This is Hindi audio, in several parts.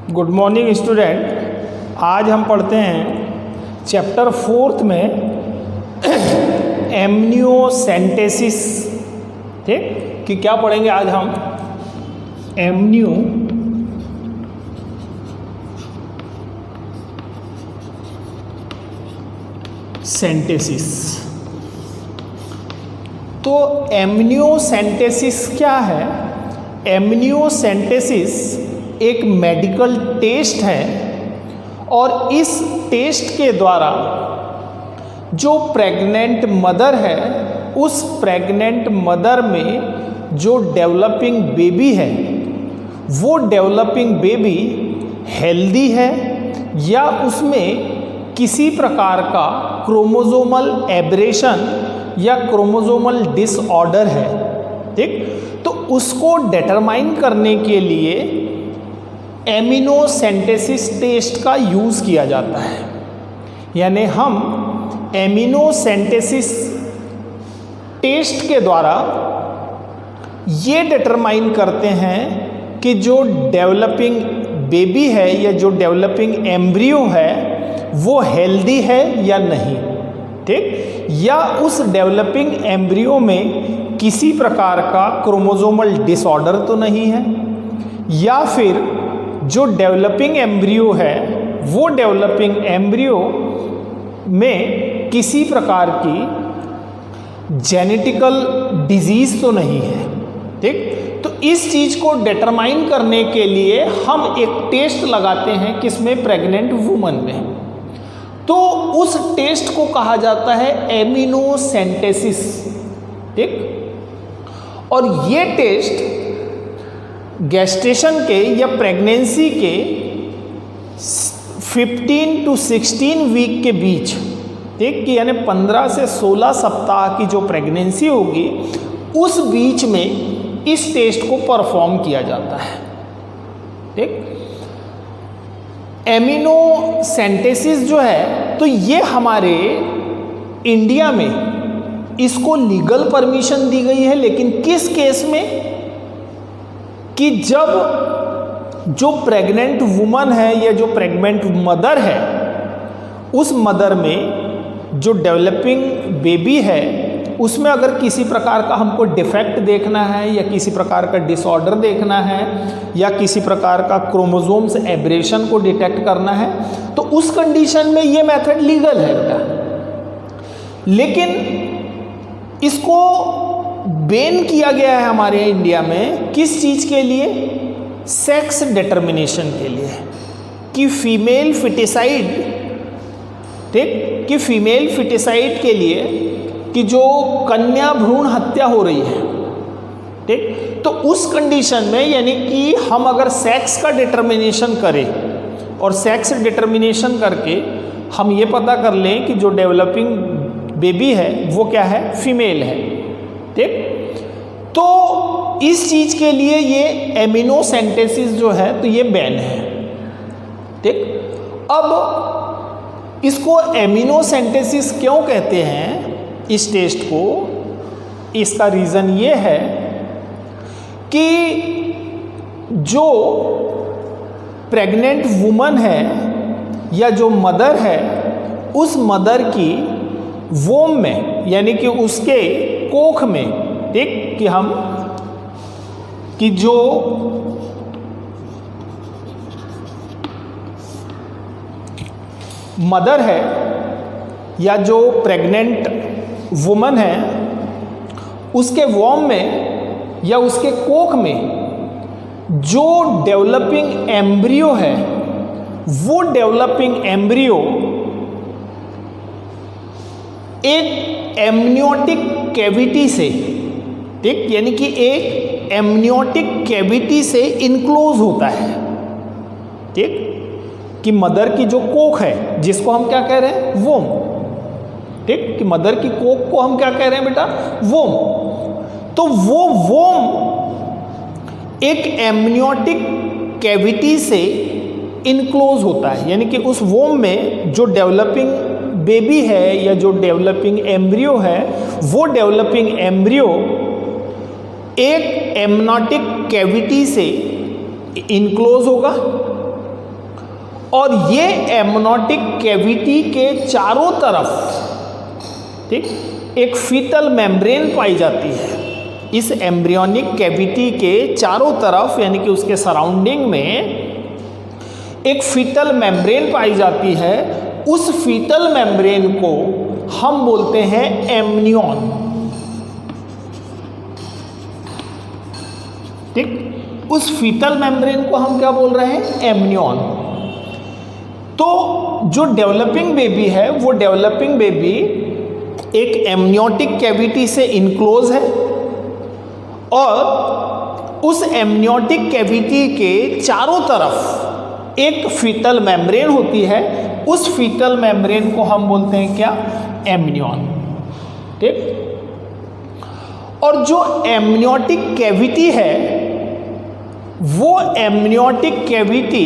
Good morning student. आज हम पढ़ते हैं चैप्टर 4 में एमनियोसेंटेसिस। ठीक, कि क्या पढ़ेंगे आज हम? एमनियोसेंटेसिस। तो एमनियोसेंटेसिस क्या है? एमनियोसेंटेसिस एक मेडिकल टेस्ट है और इस टेस्ट के द्वारा जो प्रेग्नेंट मदर है, उस प्रेग्नेंट मदर में जो डेवलपिंग बेबी है, वो डेवलपिंग बेबी हेल्दी है या उसमें किसी प्रकार का क्रोमोसोमल एब्रेशन या क्रोमोसोमल डिसऑर्डर है। ठीक, तो उसको डिटरमाइन करने के लिए एमिनोसेंटेसिस टेस्ट का यूज़ किया जाता है। यानी हम एमिनोसेंटेसिस टेस्ट के द्वारा ये डिटरमाइन करते हैं कि जो डेवलपिंग बेबी है या जो डेवलपिंग एम्ब्रियो है वो हेल्दी है या नहीं। ठीक, या उस डेवलपिंग एम्ब्रियो में किसी प्रकार का क्रोमोसोमल डिसऑर्डर तो नहीं है, या फिर जो डेवलपिंग एम्ब्रियो है वो डेवलपिंग एम्ब्रियो में किसी प्रकार की जेनेटिकल डिजीज तो नहीं है। ठीक, तो इस चीज को डिटरमाइन करने के लिए हम एक टेस्ट लगाते हैं, किसमें? प्रेग्नेंट वुमन में। तो उस टेस्ट को कहा जाता है एमिनोसेंटेसिस। ठीक, और ये टेस्ट गेस्टेशन के या प्रेगनेंसी के 15 to 16 वीक के बीच, ठीक, कि यानी 15 से 16 सप्ताह की जो प्रेगनेंसी होगी उस बीच में इस टेस्ट को परफॉर्म किया जाता है। ठीक, एमिनोसेंटेसिस जो है तो ये हमारे इंडिया में इसको लीगल परमिशन दी गई है, लेकिन किस केस में? कि जब जो प्रेग्नेंट वुमन है या जो प्रेग्नेंट मदर है, उस मदर में जो डेवलपिंग बेबी है उसमें अगर किसी प्रकार का हमको डिफेक्ट देखना है या किसी प्रकार का डिसऑर्डर देखना है या किसी प्रकार का क्रोमोसोम्स एब्रेशन को डिटेक्ट करना है, तो उस कंडीशन में ये मेथड लीगल है बेटा। लेकिन इसको बैन किया गया है हमारे इंडिया में, किस चीज़ के लिए? सेक्स डिटर्मिनेशन के लिए, कि फीमेल फिटिसाइड, ठीक, कि फीमेल फिटिसाइड के लिए, कि जो कन्या भ्रूण हत्या हो रही है। ठीक, तो उस कंडीशन में यानी कि हम अगर सेक्स का डिटर्मिनेशन करें और सेक्स डिटर्मिनेशन करके हम ये पता कर लें कि जो डेवलपिंग बेबी है वो क्या है? फीमेल है। ठीक, तो इस चीज के लिए ये एमिनोसेंटेसिस जो है तो ये बैन है। ठीक, अब इसको एमिनोसेंटेसिस क्यों कहते हैं इस टेस्ट को? इसका रीज़न ये है कि जो प्रेग्नेंट वुमन है या जो मदर है, उस मदर की वोम में यानी कि उसके कोख में, ठीक, कि हम कि जो मदर है या जो प्रेग्नेंट वुमन है, उसके वॉम में या उसके कोख में जो डेवलपिंग एम्ब्रियो है, वो डेवलपिंग एम्ब्रियो एक एमनियोटिक कैविटी से, ठीक, यानी कि एक एमनियोटिक कैविटी से इनक्लोज होता है। ठीक, कि मदर की जो कोख है जिसको हम क्या कह रहे हैं? वोम। ठीक, कि मदर की कोख को हम क्या कह रहे हैं बेटा? वोम। तो वो वोम एक एमनियोटिक कैविटी से इनक्लोज होता है, यानी कि उस वोम में जो डेवलपिंग बेबी है या जो डेवलपिंग एम्ब्रियो है, वो डेवलपिंग एम्ब्रियो एक एमनियोटिक कैविटी से इनक्लोज होगा, और ये एमनियोटिक कैविटी के चारों तरफ, ठीक, एक फीटल मेम्ब्रेन पाई जाती है। इस एम्ब्रियोनिक कैविटी के चारों तरफ यानी कि उसके सराउंडिंग में एक फीटल मेम्ब्रेन पाई जाती है। उस फीटल मेम्ब्रेन को हम बोलते हैं एमनियन, ठीक। उस फीटल मेम्ब्रेन को हम क्या बोल रहे हैं? एमनियन। तो जो डेवलपिंग बेबी है वो डेवलपिंग बेबी एक एमनियोटिक कैविटी से इनक्लोज है और उस एमनियोटिक कैविटी के चारों तरफ एक फीटल मेम्ब्रेन होती है। उस फीटल मेम्ब्रेन को हम बोलते हैं क्या? एमनियन, ठीक। और जो एमनियोटिक कैविटी है वो एमनियोटिक कैविटी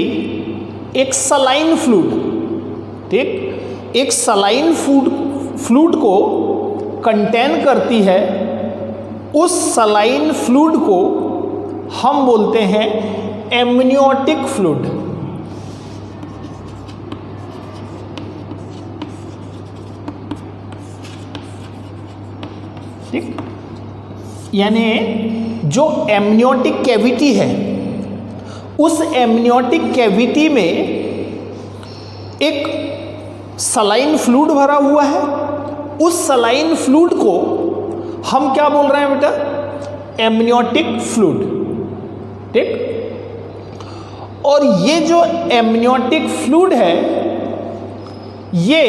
एक सलाइन फ्लूइड, ठीक, एक सलाइन फ्लूइड को कंटेन करती है। उस सलाइन फ्लूइड को हम बोलते हैं एमनियोटिक फ्लूइड, ठीक। यानी जो एमनियोटिक कैविटी है उस एमनियोटिक कैविटी में एक सलाइन फ्लूइड भरा हुआ है। उस सलाइन फ्लूइड को हम क्या बोल रहे हैं बेटा? एमनियोटिक फ्लूइड, ठीक। और ये जो एमनियोटिक फ्लूइड है ये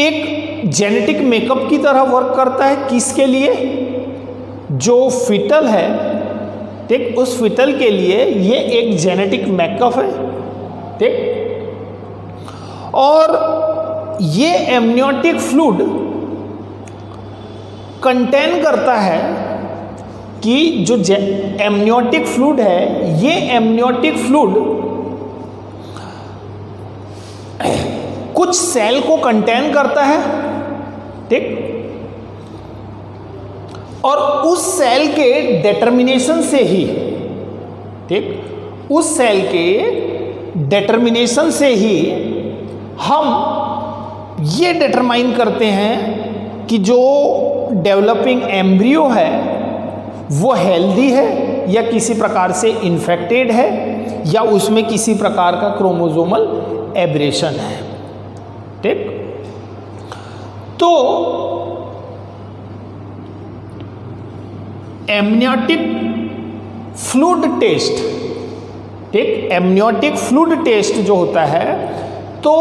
एक जेनेटिक मेकअप की तरह वर्क करता है। किसके लिए? जो फीटल है, ठीक, उस फीटल के लिए ये एक जेनेटिक मेकअप है, ठीक। और ये एमनियोटिक फ्लूइड कंटेन करता है कि जो एमनियोटिक फ्लूइड है ये एमनियोटिक फ्लूइड कुछ सेल को कंटेन करता है, ठीक। और उस सेल के डिटर्मिनेशन से ही, ठीक, उस सेल के डिटर्मिनेशन से ही हम ये डिटरमाइन करते हैं कि जो डेवलपिंग एम्ब्रियो है वो हेल्दी है या किसी प्रकार से इन्फेक्टेड है या उसमें किसी प्रकार का क्रोमोसोमल एब्रेशन है, ठीक। तो एमनियोटिक फ्लूइड टेस्ट, ठीक, एमनियोटिक फ्लूइड टेस्ट जो होता है, तो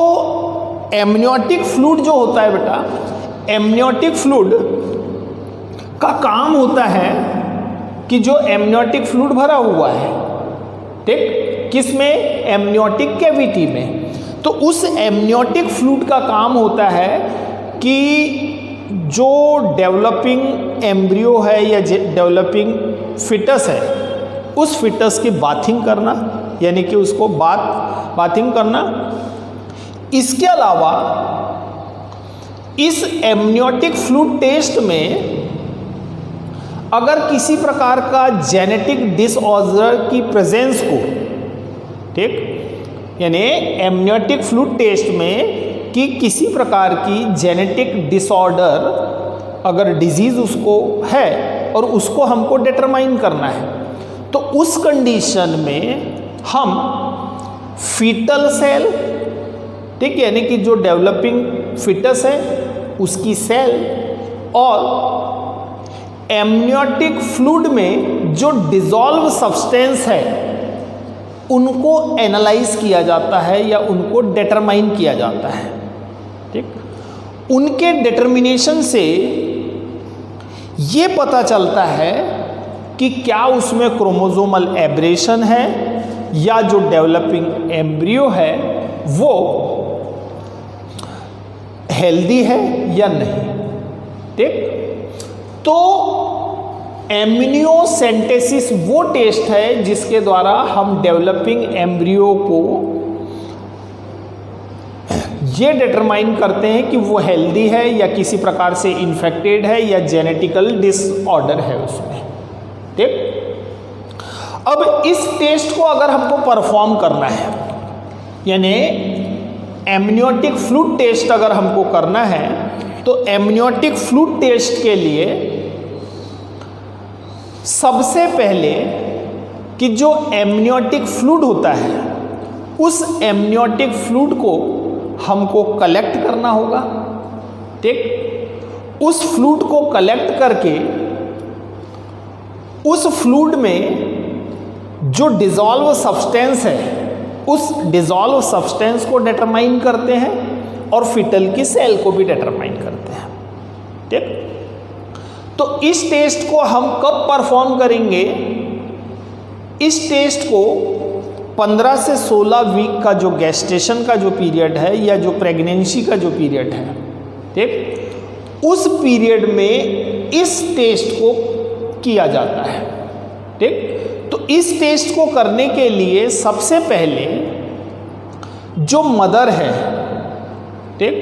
एमनियोटिक फ्लूइड जो होता है बेटा, एमनियोटिक फ्लूइड का काम होता है कि जो एमनियोटिक फ्लूइड भरा हुआ है, ठीक, किसमें? एमनियोटिक कैविटी में। तो उस एमनियोटिक फ्लूइड का काम होता है कि जो डेवलपिंग एम्ब्रियो है या डेवलपिंग फिटस है उस फिटस की बाथिंग करना, यानी कि उसको बाथिंग करना। इसके अलावा इस एमनियोटिक फ्लूइड टेस्ट में अगर किसी प्रकार का जेनेटिक डिसऑर्डर की प्रेजेंस को, ठीक, यानी एमनियोटिक फ्लूइड टेस्ट में कि किसी प्रकार की जेनेटिक डिसऑर्डर अगर डिजीज उसको है और उसको हमको डिटरमाइन करना है, तो उस कंडीशन में हम फीटल सेल, ठीक, यानी कि जो डेवलपिंग फिटस है उसकी सेल और एमनियोटिक फ्लूइड में जो डिसॉल्व सब्सटेंस है उनको एनालाइज किया जाता है या उनको डिटरमाइन किया जाता है, ठीक। उनके डिटर्मिनेशन से ये पता चलता है कि क्या उसमें क्रोमोसोमल एब्रेशन है या जो डेवलपिंग एम्ब्रियो है वो हेल्दी है या नहीं, ठीक। तो एमनियोसेंटेसिस वो टेस्ट है जिसके द्वारा हम डेवलपिंग एम्ब्रियो को ये डिटरमाइन करते हैं कि वो हेल्दी है या किसी प्रकार से इन्फेक्टेड है या जेनेटिकल डिसऑर्डर है उसमें, ठीक। अब इस टेस्ट को अगर हमको परफॉर्म करना है यानी एमनियोटिक फ्लूइड टेस्ट अगर हमको करना है तो एमनियोटिक फ्लूइड टेस्ट के लिए सबसे पहले कि जो एमनियोटिक फ्लूइड होता है उस एमनियोटिक फ्लूइड को हमको कलेक्ट करना होगा। ठीक, उस फ्लूइड को कलेक्ट करके उस फ्लूइड में जो डिसॉल्व सब्सटेंस है उस डिसॉल्व सब्सटेंस को डिटरमाइन करते हैं और फीटल की सेल को भी डिटरमाइन करते हैं। ठीक, तो इस टेस्ट को हम कब परफॉर्म करेंगे? इस टेस्ट को 15 से 16 वीक का जो गेस्टेशन का जो पीरियड है या जो प्रेगनेंसी का जो पीरियड है, ठीक, उस पीरियड में इस टेस्ट को किया जाता है। ठीक, तो इस टेस्ट को करने के लिए सबसे पहले जो मदर है, ठीक,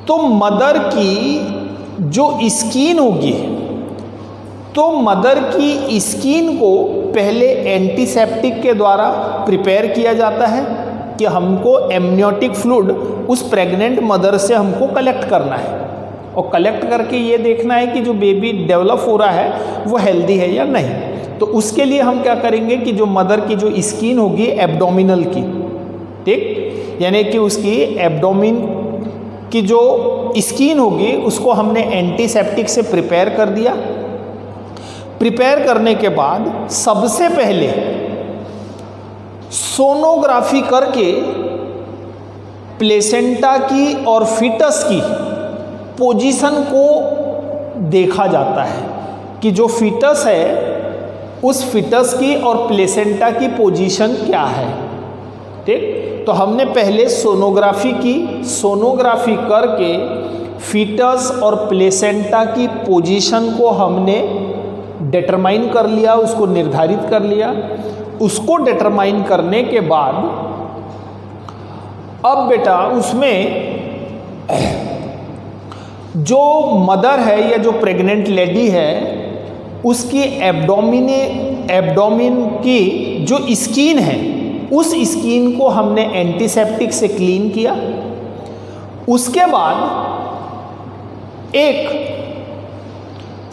तो मदर की जो स्किन होगी, तो मदर की स्किन को पहले एंटीसेप्टिक के द्वारा प्रिपेयर किया जाता है कि हमको एमनियोटिक फ्लूइड उस प्रेग्नेंट मदर से हमको कलेक्ट करना है और कलेक्ट करके ये देखना है कि जो बेबी डेवलप हो रहा है वो हेल्दी है या नहीं। तो उसके लिए हम क्या करेंगे कि जो मदर की जो स्किन होगी एब्डोमिनल की, ठीक, यानी कि उसकी एब्डोमिन की जो स्किन होगी उसको हमने एंटीसेप्टिक से प्रिपेयर कर दिया। प्रिपेयर करने के बाद सबसे पहले सोनोग्राफी करके प्लेसेंटा की और फीटस की पोजीशन को देखा जाता है कि जो फीटस है उस फीटस की और प्लेसेंटा की पोजीशन क्या है। ठीक, तो हमने पहले सोनोग्राफी की, सोनोग्राफी करके फीटस और प्लेसेंटा की पोजीशन को हमने डिटरमाइन कर लिया, उसको निर्धारित कर लिया। उसको डिटरमाइन करने के बाद अब बेटा उसमें जो मदर है या जो प्रेग्नेंट लेडी है उसकी एब्डोमिन की जो स्किन है उस स्किन को हमने एंटीसेप्टिक से क्लीन किया। उसके बाद एक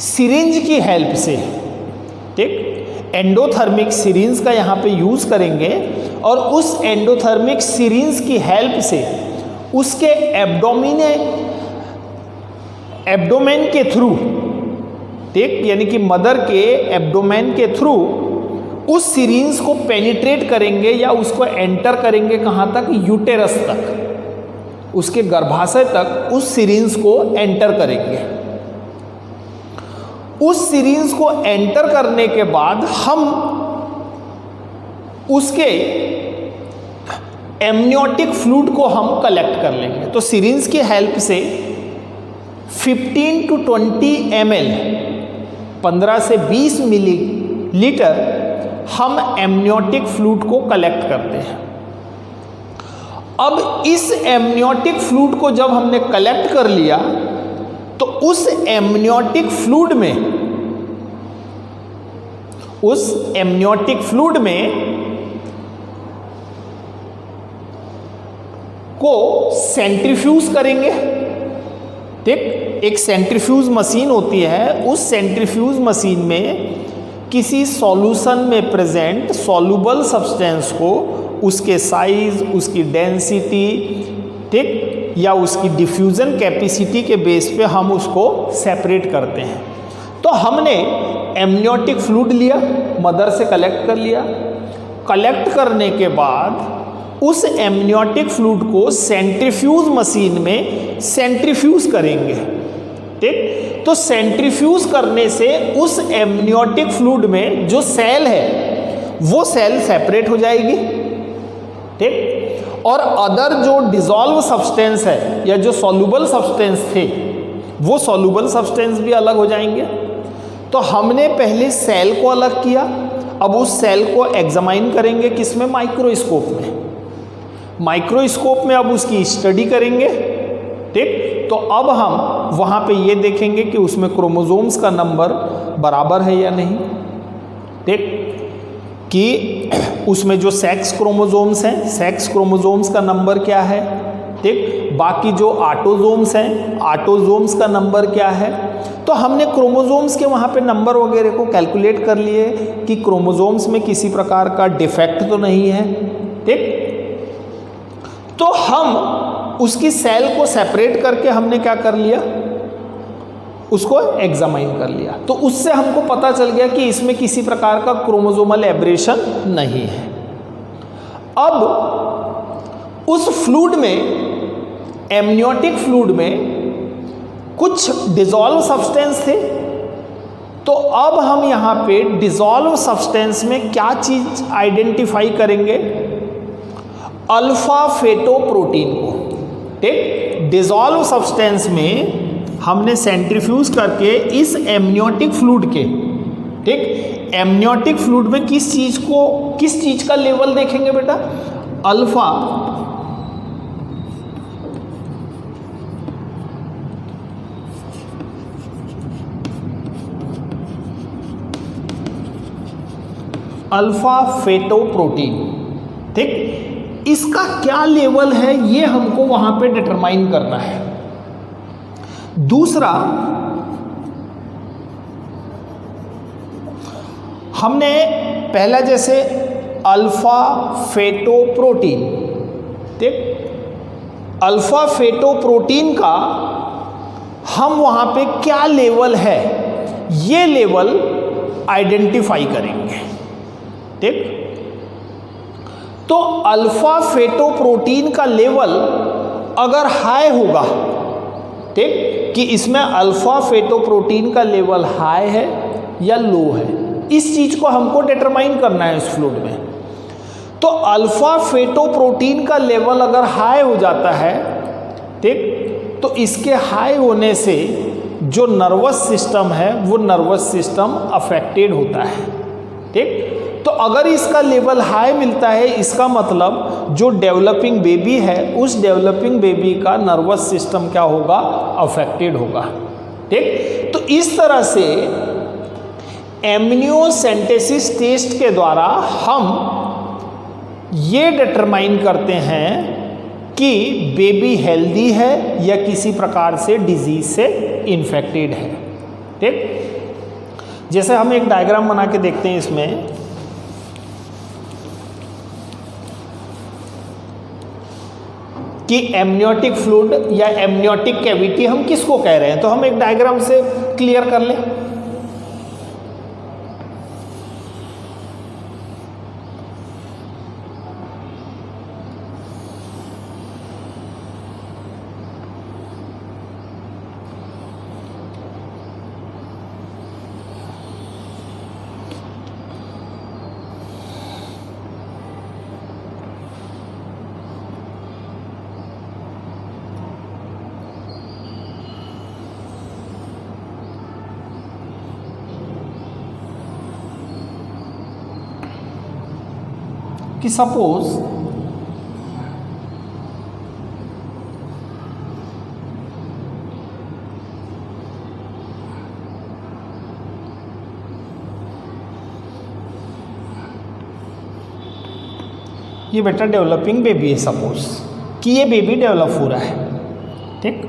सिरिंज की हेल्प से, ठीक, एंडोथर्मिक सिरिंज का यहाँ पे यूज़ करेंगे और उस एंडोथर्मिक सिरिंज की हेल्प से उसके एब्डोमेन के थ्रू, ठीक, यानी कि मदर के एब्डोमेन के थ्रू उस सिरिंज को पेनिट्रेट करेंगे या उसको एंटर करेंगे कहाँ तक? यूटेरस तक, उसके गर्भाशय तक उस सिरिंज को एंटर करेंगे। उस सिरिंज को एंटर करने के बाद हम उसके एमनियोटिक फ्लूइड को हम कलेक्ट कर लेंगे। तो सिरिंज की हेल्प से 15 to 20 ml 15 से 20 मिलीलीटर हम एमनियोटिक फ्लूइड को कलेक्ट करते हैं। अब इस एमनियोटिक फ्लूइड को जब हमने कलेक्ट कर लिया तो उस एमनियोटिक फ्लूइड में को सेंट्रीफ्यूज करेंगे। ठीक, एक सेंट्रीफ्यूज मशीन होती है, उस सेंट्रीफ्यूज मशीन में किसी सॉल्यूशन में प्रेजेंट सॉल्युबल सब्सटेंस को उसके साइज, उसकी डेंसिटी, ठीक, या उसकी डिफ्यूज़न कैपेसिटी के बेस पे हम उसको सेपरेट करते हैं। तो हमने एमनियोटिक फ्लूइड लिया, मदर से कलेक्ट कर लिया। कलेक्ट करने के बाद उस एमनियोटिक फ्लूइड को सेंट्रीफ्यूज मशीन में सेंट्रीफ्यूज करेंगे। ठीक, तो सेंट्रीफ्यूज करने से उस एमनियोटिक फ्लूइड में जो सेल है वो सेल सेपरेट हो जाएगी। ठीक, और अदर जो डिसॉल्व सब्सटेंस है या जो सॉल्युबल सब्सटेंस थे वो सॉल्युबल सब्सटेंस भी अलग हो जाएंगे। तो हमने पहले सेल को अलग किया, अब उस सेल को एग्जामाइन करेंगे किसमें? माइक्रोस्कोप में। माइक्रोस्कोप में अब उसकी स्टडी करेंगे। ठीक, तो अब हम वहाँ पे ये देखेंगे कि उसमें क्रोमोसोम्स का नंबर बराबर है या नहीं। ठीक, कि उसमें जो सेक्स क्रोमोसोम्स हैं, सेक्स क्रोमोसोम्स का नंबर क्या है, ठीक, बाकी जो ऑटोसोम्स हैं, ऑटोसोम्स का नंबर क्या है। तो हमने क्रोमोसोम्स के वहाँ पे नंबर वगैरह को कैलकुलेट कर लिए कि क्रोमोसोम्स में किसी प्रकार का डिफेक्ट तो नहीं है, ठीक। तो हम उसकी सेल को सेपरेट करके हमने क्या कर लिया, उसको एग्जामाइन कर लिया। तो उससे हमको पता चल गया कि इसमें किसी प्रकार का क्रोमोसोमल एब्रेशन नहीं है। अब उस फ्लूइड में, एमनियोटिक फ्लूइड में कुछ डिसॉल्व सब्सटेंस थे। तो अब हम यहाँ पे डिसॉल्व सब्सटेंस में क्या चीज आइडेंटिफाई करेंगे, अल्फा फेटोप्रोटीन को, ठीक। डिसॉल्व सब्सटेंस में हमने सेंट्रीफ्यूज करके इस एमनियोटिक फ्लूइड के, ठीक, एमनियोटिक फ्लूइड में किस चीज का लेवल देखेंगे बेटा, अल्फा अल्फा फेटोप्रोटीन, ठीक। इसका क्या लेवल है ये हमको वहां पे डिटरमाइन करना है। दूसरा, हमने पहला जैसे अल्फा फेटोप्रोटीन, ठीक, अल्फा फेटोप्रोटीन का हम वहां पे क्या लेवल है ये लेवल आइडेंटिफाई करेंगे, ठीक। तो अल्फा फेटोप्रोटीन का लेवल अगर हाई होगा, ठीक, कि इसमें अल्फा फेटोप्रोटीन का लेवल हाई है या लो है, इस चीज को हमको डिटरमाइन करना है इस फ्लूइड में। तो अल्फा फेटोप्रोटीन का लेवल अगर हाई हो जाता है, ठीक, तो इसके हाई होने से जो नर्वस सिस्टम है वो नर्वस सिस्टम अफेक्टेड होता है, ठीक। तो अगर इसका लेवल हाई मिलता है, इसका मतलब जो डेवलपिंग बेबी है उस डेवलपिंग बेबी का नर्वस सिस्टम क्या होगा, अफेक्टेड होगा, ठीक। तो इस तरह से एमनियोसेंटेसिस टेस्ट के द्वारा हम ये डिटरमाइन करते हैं कि बेबी हेल्दी है या किसी प्रकार से डिजीज से इन्फेक्टेड है, ठीक। जैसे हम एक डायग्राम बना के देखते हैं इसमें कि एमनियोटिक फ्लूइड या एमनियोटिक कैविटी हम किसको कह रहे हैं। तो हम एक डायग्राम से क्लियर कर लें। कि सपोज ये बेटा डेवलपिंग बेबी है, सपोज कि ये बेबी डेवलप हो रहा है, ठीक।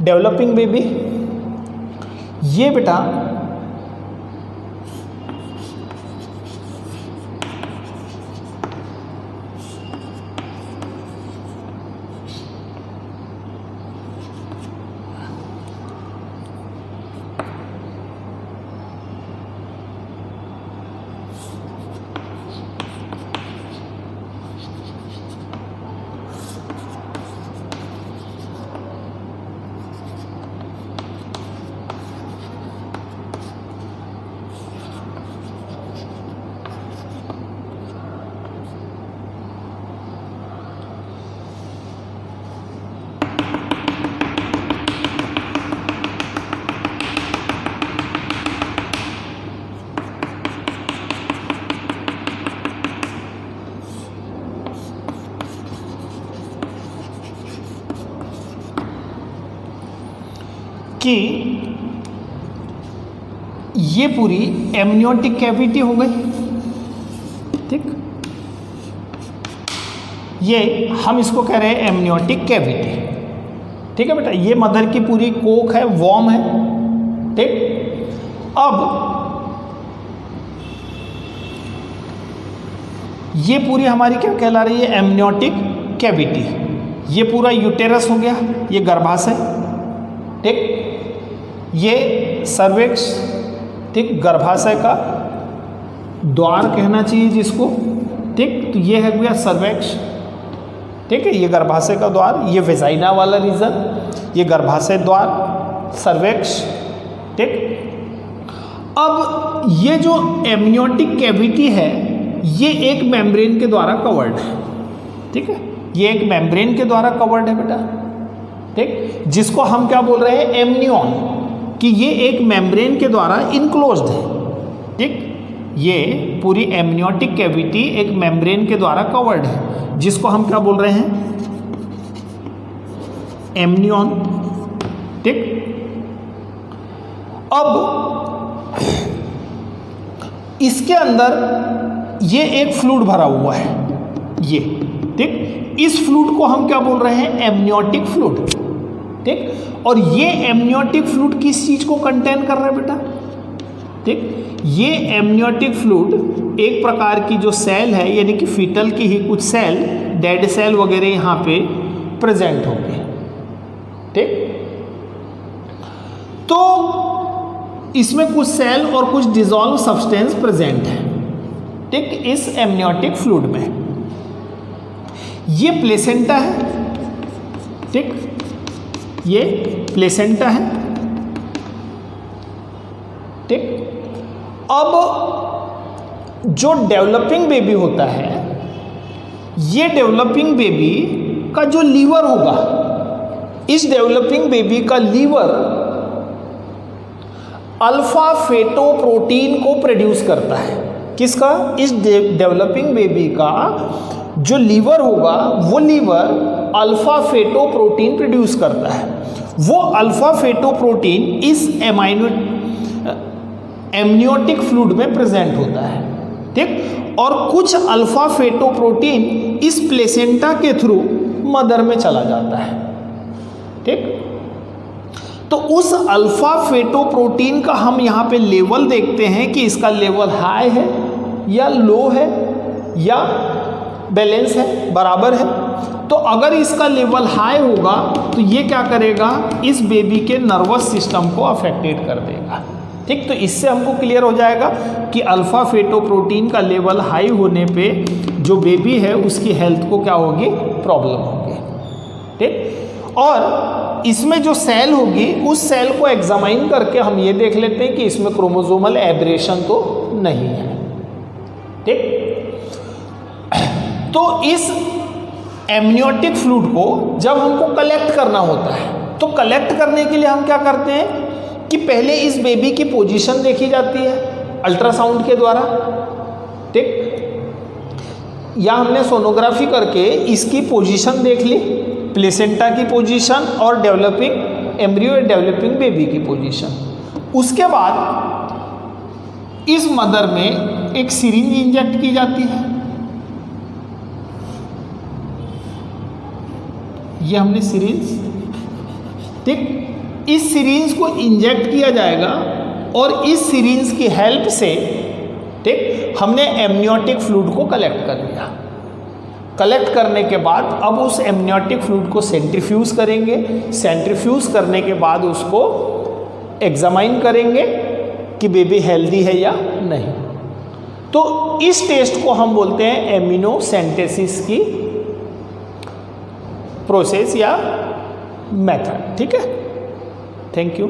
डेवलपिंग बेबी ये बेटा कि ये पूरी एमनियोटिक कैविटी हो गई, ठीक। ये हम इसको कह रहे हैं एमनियोटिक कैविटी, ठीक है बेटा। ये मदर की पूरी कोख है, वॉर्म है, ठीक। अब ये पूरी हमारी क्या कहला रही है, एमनियोटिक कैविटी। ये पूरा यूटेरस हो गया, ये गर्भाशय, ठीक। ये सर्विक्स, ठीक, गर्भाशय का द्वार कहना चाहिए जिसको, ठीक। तो ये है गया सर्विक्स, ठीक है, ये गर्भाशय का द्वार। ये वेजाइना वाला रीजन, ये गर्भाशय द्वार, सर्विक्स, ठीक। अब ये जो एमनियोटिक कैविटी है ये एक मेम्ब्रेन के द्वारा कवर्ड है, ठीक है। ये एक मेम्ब्रेन के द्वारा कवर्ड है बेटा, ठीक, जिसको हम क्या बोल रहे हैं, एमनियन, कि ये एक मेम्ब्रेन के द्वारा इनक्लोज्ड है, ठीक। ये पूरी एमनियोटिक कैविटी एक मेम्ब्रेन के द्वारा कवर्ड है, जिसको हम क्या बोल रहे हैं, एमनियन, ठीक। अब इसके अंदर ये एक फ्लूइड भरा हुआ है, ये, ठीक। इस फ्लूइड को हम क्या बोल रहे हैं, एमनियोटिक फ्लूइड, ठीक। और ये एमनियोटिक फ्लूइड किस चीज को कंटेन कर रहा है बेटा, ठीक। ये एमनियोटिक फ्लूइड एक प्रकार की जो सेल है, यानी कि फीटल की ही कुछ सेल, डेड सेल वगैरह यहाँ पे प्रेजेंट होंगे, ठीक। तो इसमें कुछ सेल और कुछ डिसॉल्व सब्सटेंस प्रेजेंट है, ठीक, इस एमनियोटिक फ्लूइड में। ये प्लेसेंटा है, ठीक, ये प्लेसेंटा है, ठीक। अब जो डेवलपिंग बेबी होता है, ये डेवलपिंग बेबी का जो लीवर होगा, इस डेवलपिंग बेबी का लीवर अल्फा फेटोप्रोटीन को प्रोड्यूस करता है। किसका, इस डेवलपिंग बेबी का जो लीवर होगा वो लीवर अल्फा फेटोप्रोटीन प्रोड्यूस करता है। वो अल्फा फेटोप्रोटीन इस एमनियोटिक फ्लूइड में प्रेजेंट होता है, ठीक। और कुछ अल्फा फेटोप्रोटीन इस प्लेसेंटा के थ्रू मदर में चला जाता है, ठीक। तो उस अल्फा फेटोप्रोटीन का हम यहाँ पे लेवल देखते हैं कि इसका लेवल हाई है या लो है या बैलेंस है, बराबर है। तो अगर इसका लेवल हाई होगा तो ये क्या करेगा, इस बेबी के नर्वस सिस्टम को अफेक्टेड कर देगा, ठीक। तो इससे हमको क्लियर हो जाएगा कि अल्फा फेटोप्रोटीन का लेवल हाई होने पे जो बेबी है उसकी हेल्थ को क्या होगी, प्रॉब्लम होगी, ठीक। और इसमें जो सेल होगी उस सेल को एग्जामाइन करके हम ये देख लेते हैं कि इसमें क्रोमोसोमल एब्रेशन तो नहीं है, ठीक। तो इस एमनियोटिक फ्लूइड को जब हमको कलेक्ट करना होता है तो कलेक्ट करने के लिए हम क्या करते हैं कि पहले इस बेबी की पोजीशन देखी जाती है अल्ट्रासाउंड के द्वारा, ठीक। या हमने सोनोग्राफी करके इसकी पोजीशन देख ली, प्लेसेंटा की पोजीशन और डेवलपिंग एम्ब्रियो या डेवलपिंग बेबी की पोजीशन। उसके बाद इस मदर में एक सिरिंज इंजेक्ट की जाती है, ये हमने सिरिंज, ठीक। इस सिरिंज को इंजेक्ट किया जाएगा और इस सिरिंज की हेल्प से, ठीक, हमने एमनियोटिक फ्लूइड को कलेक्ट कर लिया। कलेक्ट करने के बाद अब उस एमनियोटिक फ्लूइड को सेंट्रीफ्यूज करेंगे, सेंट्रीफ्यूज करने के बाद उसको एग्जामाइन करेंगे कि बेबी हेल्दी है या नहीं। तो इस टेस्ट को हम बोलते हैं एमिनोसेंटेसिस की प्रोसेस या मेथड, ठीक है। Thank you.